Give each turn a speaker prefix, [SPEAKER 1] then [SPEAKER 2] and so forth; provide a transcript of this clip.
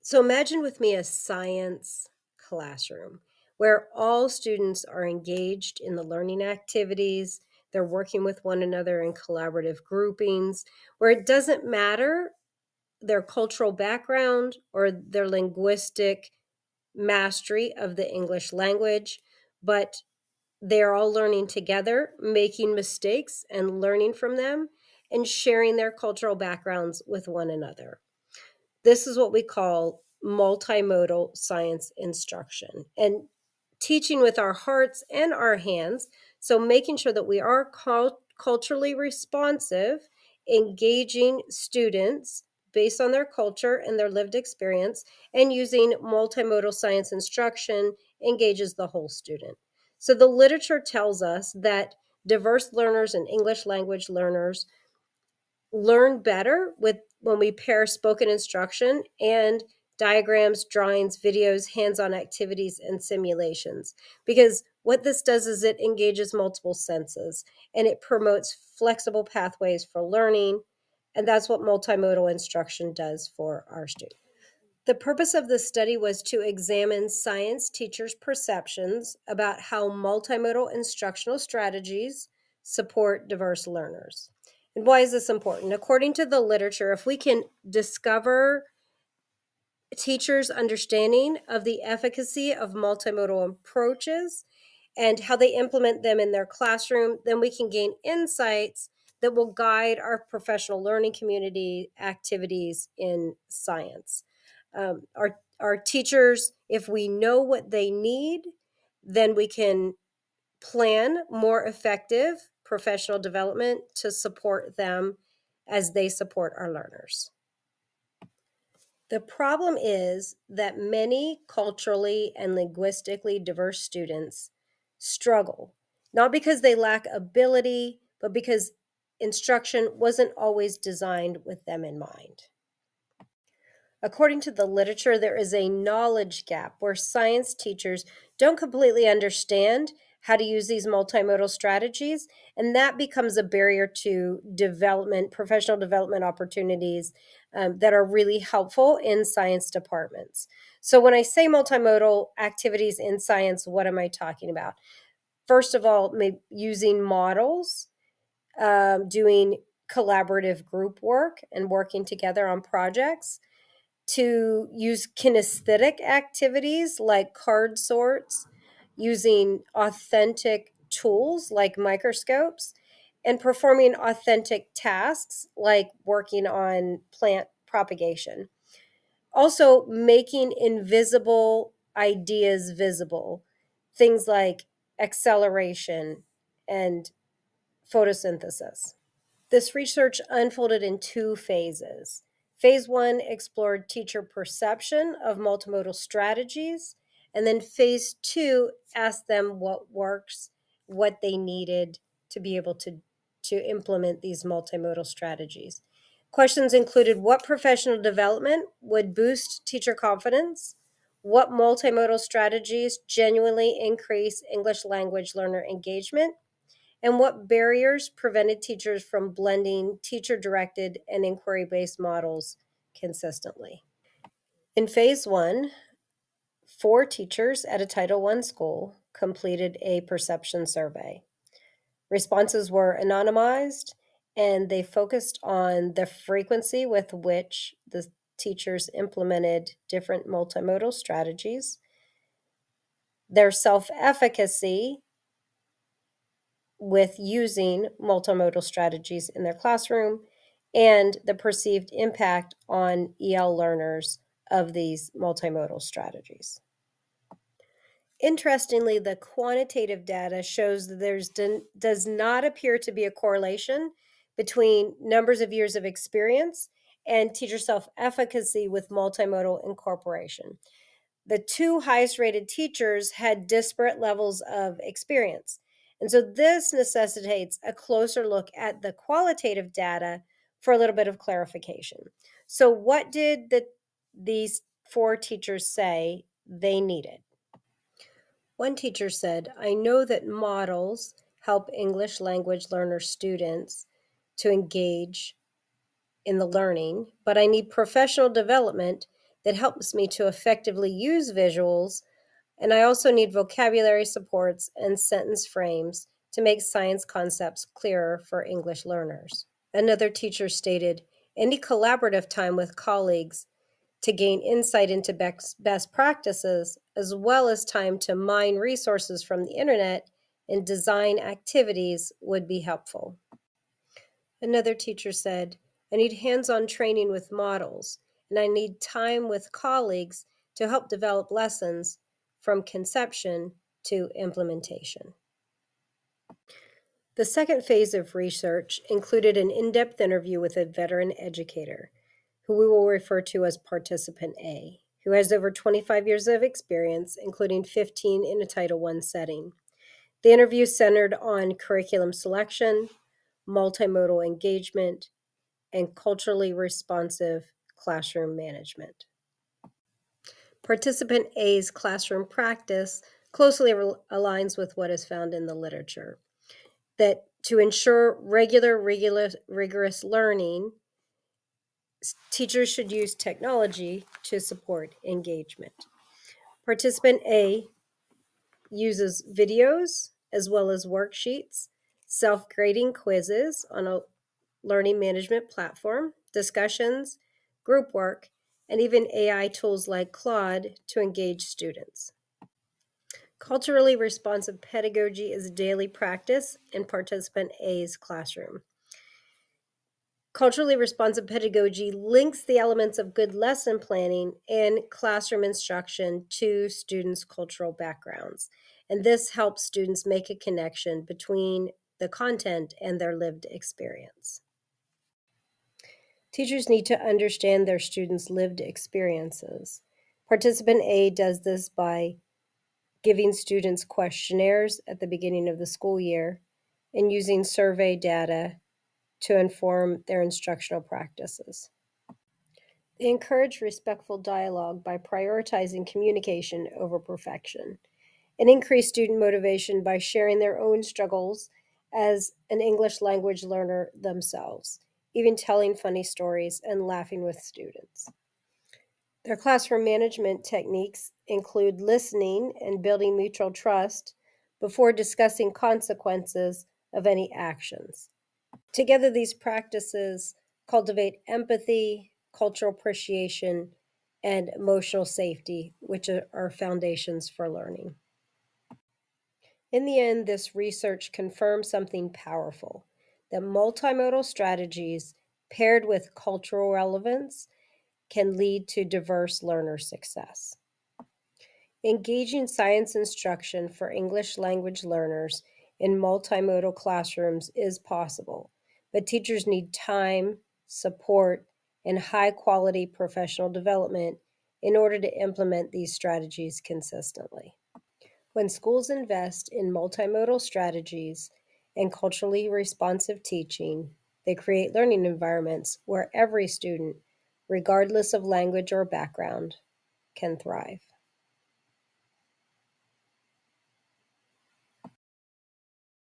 [SPEAKER 1] So imagine with me a science classroom where all students are engaged in the learning activities. They're working with one another in collaborative groupings where it doesn't matter their cultural background or their linguistic mastery of the English language, but they're all learning together, making mistakes and learning from them, and sharing their cultural backgrounds with one another. This is what we call multimodal science instruction and teaching with our hearts and our hands. So, making sure that we are culturally responsive, engaging students based on their culture and their lived experience, and using multimodal science instruction engages the whole student. So, the literature tells us that diverse learners and English language learners learn better with when we pair spoken instruction and diagrams, drawings, videos, hands-on activities, and simulations. Because what this does is it engages multiple senses and it promotes flexible pathways for learning. And that's what multimodal instruction does for our students. The purpose of this study was to examine science teachers' perceptions about how multimodal instructional strategies support diverse learners. And why is this important? According to the literature, if we can discover teachers' understanding of the efficacy of multimodal approaches and how they implement them in their classroom, then we can gain insights that will guide our professional learning community activities in science. Our teachers, if we know what they need, then we can plan more effective professional development to support them as they support our learners. The problem is that many culturally and linguistically diverse students struggle, not because they lack ability, but because instruction wasn't always designed with them in mind. According to the literature, there is a knowledge gap where science teachers don't completely understand how to use these multimodal strategies, and that becomes a barrier to development, professional development opportunities that are really helpful in science departments. So, when I say multimodal activities in science, what am I talking about? First of all, using models, doing collaborative group work, and working together on projects to use kinesthetic activities like card sorts, using authentic tools like microscopes, and performing authentic tasks like working on plant propagation. Also, making invisible ideas visible, things like acceleration and photosynthesis. This research unfolded in two phases. Phase one explored teacher perception of multimodal strategies, and then phase two asked them what works, what they needed to be able to implement these multimodal strategies. Questions included what professional development would boost teacher confidence, what multimodal strategies genuinely increase English language learner engagement, and what barriers prevented teachers from blending teacher directed and inquiry based models consistently. In phase one, 4 teachers at a Title I school completed a perception survey. Responses were anonymized and they focused on the frequency with which the teachers implemented different multimodal strategies, their self efficacy with using multimodal strategies in their classroom, and the perceived impact on EL learners of these multimodal strategies. Interestingly, the quantitative data shows that does not appear to be a correlation between numbers of years of experience and teacher self-efficacy with multimodal incorporation. The 2 highest rated teachers had disparate levels of experience. And so this necessitates a closer look at the qualitative data for a little bit of clarification. So what did these 4 teachers say they needed? One teacher said, I know that models help English language learner students to engage in the learning, but I need professional development that helps me to effectively use visuals, and I also need vocabulary supports and sentence frames to make science concepts clearer for English learners. Another teacher stated, any collaborative time with colleagues to gain insight into best practices, as well as time to mine resources from the internet and design activities would be helpful. Another teacher said, I need hands on training with models, and I need time with colleagues to help develop lessons from conception to implementation. The second phase of research included an in depth interview with a veteran educator, who we will refer to as Participant A, who has over 25 years of experience, including 15 in a Title I setting. The interview centered on curriculum selection, multimodal engagement, and culturally responsive classroom management. Participant A's classroom practice closely aligns with what is found in the literature, that to ensure rigorous learning, teachers should use technology to support engagement. Participant A uses videos as well as worksheets, self-grading quizzes on a learning management platform, discussions, group work, and even AI tools like Claude to engage students. Culturally responsive pedagogy is daily practice in Participant A's classroom. Culturally responsive pedagogy links the elements of good lesson planning and classroom instruction to students' cultural backgrounds. And this helps students make a connection between the content and their lived experience. Teachers need to understand their students' lived experiences. Participant A does this by giving students questionnaires at the beginning of the school year and using survey data to inform their instructional practices. They encourage respectful dialogue by prioritizing communication over perfection, and increase student motivation by sharing their own struggles as an English language learner themselves, even telling funny stories and laughing with students. Their classroom management techniques include listening and building mutual trust before discussing consequences of any actions. Together, these practices cultivate empathy, cultural appreciation, and emotional safety, which are foundations for learning. In the end, this research confirms something powerful, that multimodal strategies paired with cultural relevance can lead to diverse learner success. Engaging science instruction for English language learners in multimodal classrooms is possible, but teachers need time, support, and high-quality professional development in order to implement these strategies consistently. When schools invest in multimodal strategies and culturally responsive teaching, they create learning environments where every student, regardless of language or background, can thrive.